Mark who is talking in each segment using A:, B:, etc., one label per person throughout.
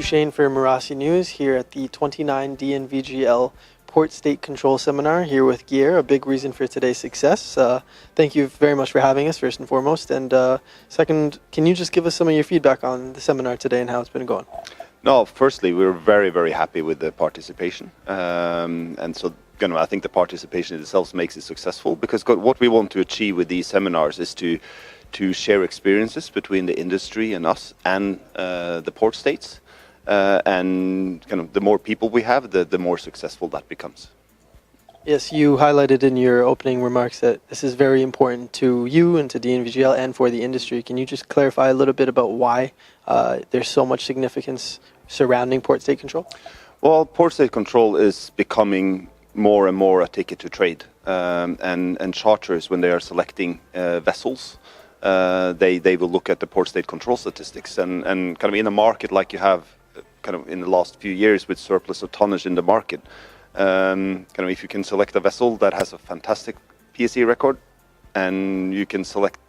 A: Duchesne for Marassi News here at the 29 DNV GL Port State Control Seminar here with Gear, a big reason for today's success. Thank you very much for having us, first and foremost. And second, can you just give us some of your feedback on the seminar today and how it's been going?
B: No, firstly, we're very, very happy with the participation. And so, I think the participation itself makes it successful, because what we want to achieve with these seminars is to share experiences between the industry and us and the port states. And the more people we have, the more successful that becomes.
A: Yes, you highlighted in your opening remarks that this is very important to you and to DNV GL and for the industry. Can you just clarify a little bit about why there's so much significance surrounding port state control? Well,
B: port state control is becoming more and more a ticket to trade. And charters, when they are selecting vessels, they will look at the port state control statistics. And in a market like you have in the last few years with surplus of tonnage in the market, if you can select a vessel that has a fantastic PSE record, and you can select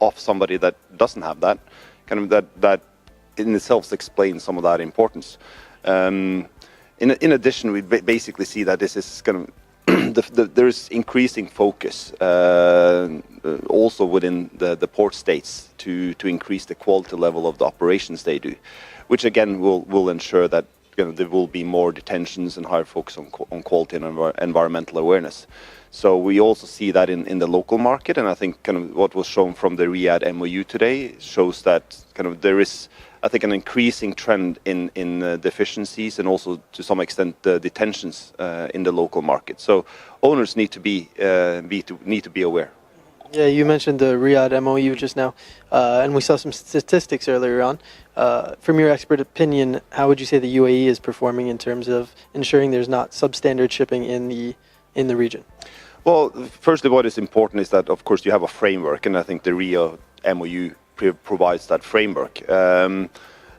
B: off somebody that doesn't have that, that in itself explains some of that importance. In addition, we basically see that this is there's increasing focus also within the port states to increase the quality level of the operations they do, which again will ensure that there will be more detentions and higher focus on quality and environmental awareness. So we also see that in the local market, and I think what was shown from the Riyadh MOU today shows that there is, I think, an increasing trend in deficiencies and also to some extent the detentions in the local market. So owners need to be aware. Yeah, you mentioned the Riyadh MOU just now, and we saw some statistics earlier on. From your expert opinion, how would you say the UAE is performing in terms of ensuring there's not substandard shipping in the region? Well, firstly, what is important is that, of course, you have a framework, and I think the Riyadh MOU provides that framework.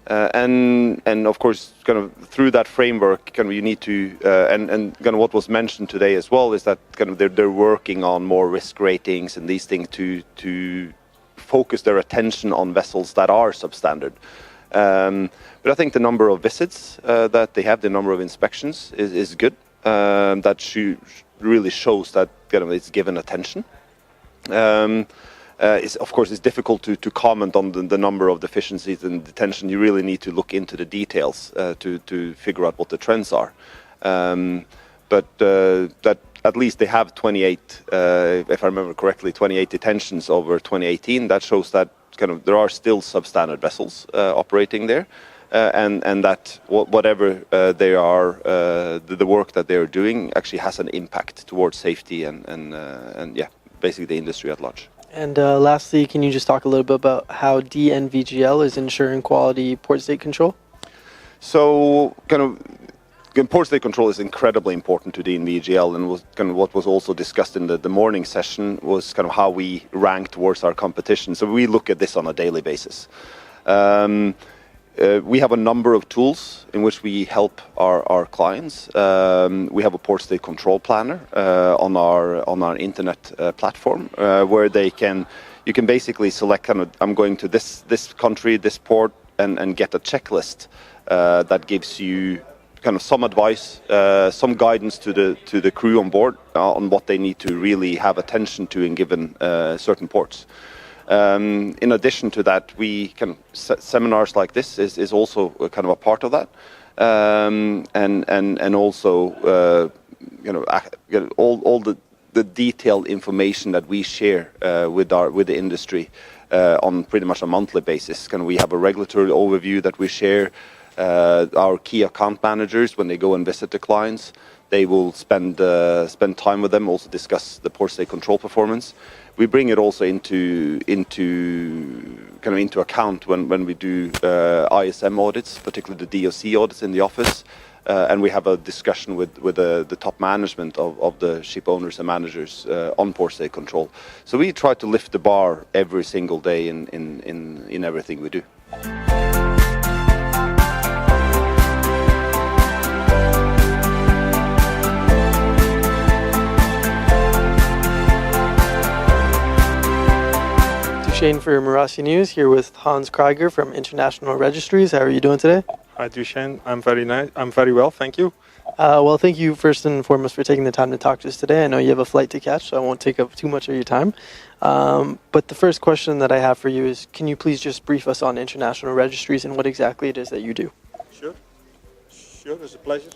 B: And of course, through that framework, you need to, and what was mentioned today as well is that they're working on more risk ratings and these things to focus their attention on vessels that are substandard. But I think the number of visits that they have, the number of inspections is good. That really shows that it's given attention. Of course, it's difficult to comment on the number of deficiencies and detention. You really need to look into the details to figure out what the trends are. But that at least they have 28, if I remember correctly, 28 detentions over 2018. That shows that there are still substandard vessels operating there, and that whatever they are, the work that they are doing actually has an impact towards safety and basically the industry at large. And lastly, can you just talk a little bit about how DNV GL is ensuring quality port state control? So, port state control is incredibly important to DNV GL, and what was also discussed in the morning session was how we rank towards our competition. So we look at this on a daily basis. We have a number of tools in which we help our clients. We have a port state control planner on our internet platform where you can basically select I'm going to this country, this port, and get a checklist that gives you some advice, some guidance to the crew on board on what they need to really have attention to in given certain ports. In addition to that, seminars like this is also a part of that, and also all the detailed information that we share with the industry on pretty much a monthly basis. We have a regulatory overview that we share. Our key account managers, when they go and visit the clients, they will spend time with them, also discuss the port state control performance. We bring it also into account when we do ISM audits, particularly the DOC audits in the office, and we have a discussion with the top management of the ship owners and managers on port state control. So we try to lift the bar every single day in everything we do.
A: Duchesne for Marassi News, here with Hans Krieger from International Registries. How are you doing today?
C: Hi, Duchesne. I'm very well, thank you.
A: Well, thank you first and foremost for taking the time to talk to us today. I know you have a flight to catch, so I won't take up too much of your time. But the first question that I have for you is, can you please just brief us on International Registries and what exactly it is that you do?
C: Sure, it's a pleasure.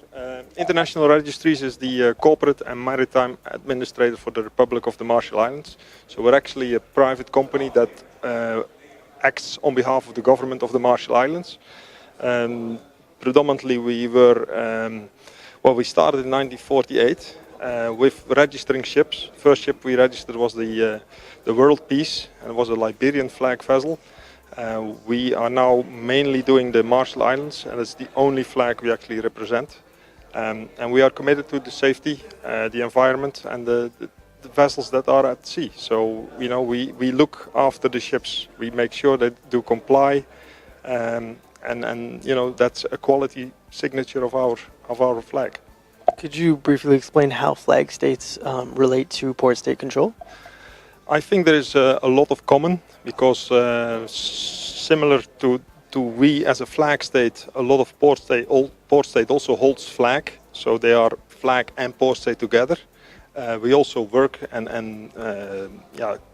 C: International Registries is the corporate and maritime administrator for the Republic of the Marshall Islands. So we're actually a private company that acts on behalf of the government of the Marshall Islands. Predominantly we started in 1948 with registering ships. First ship we registered was the World Peace, and it was a Liberian flag vessel. We are now mainly doing the Marshall Islands, and it's the only flag we actually represent. And we are committed to the safety, the environment, and the vessels that are at sea. So, we look after the ships. We make sure they do comply, and that's a quality signature of our flag.
A: Could you briefly explain how flag states relate to port state control?
C: I think there is a lot of common, because similar to we as a flag state, a lot of port state also holds flag, so they are flag and port state together. We also work and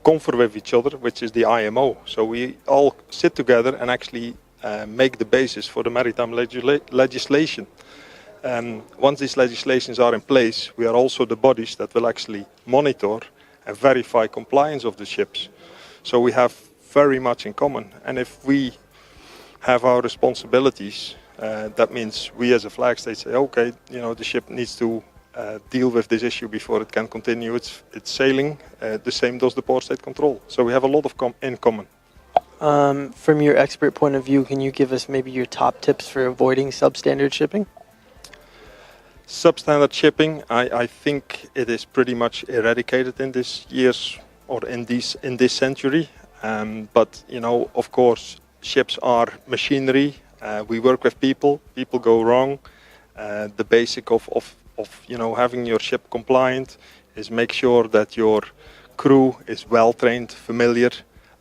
C: confer with each other, which is the IMO. So we all sit together and actually make the basis for the maritime legislation. Once these legislations are in place, we are also the bodies that will actually monitor and verify compliance of the ships. So we have very much in common. And if we have our responsibilities, that means we as a flag state say, okay, the ship needs to deal with this issue before it can continue its sailing. The same does the port state control. So we have a lot of in common.
A: From your expert point of view, can you give us maybe your top tips for avoiding substandard shipping?
C: Substandard shipping, I think it is pretty much eradicated in this years or in this century. But of course, ships are machinery. We work with people. People go wrong. The basic of having your ship compliant is make sure that your crew is well trained, familiar.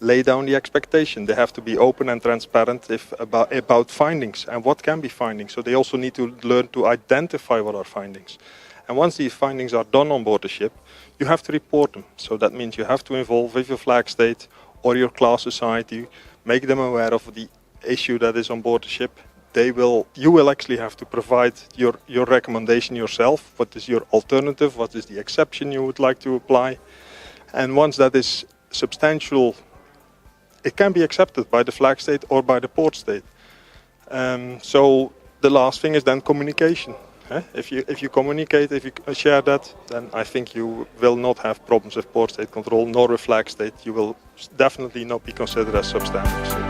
C: Lay down the expectation. They have to be open and transparent about findings and what can be findings. So they also need to learn to identify what are findings. And once these findings are done on board the ship, you have to report them. So that means you have to involve with your flag state or your class society, make them aware of the issue that is on board the ship. You will actually have to provide your recommendation yourself. What is your alternative? What is the exception you would like to apply? And once that is substantial, it can be accepted by the flag state or by the port state. So the last thing is then communication. If you communicate, if you share that, then I think you will not have problems with port state control nor with flag state. You will definitely not be considered as substandard.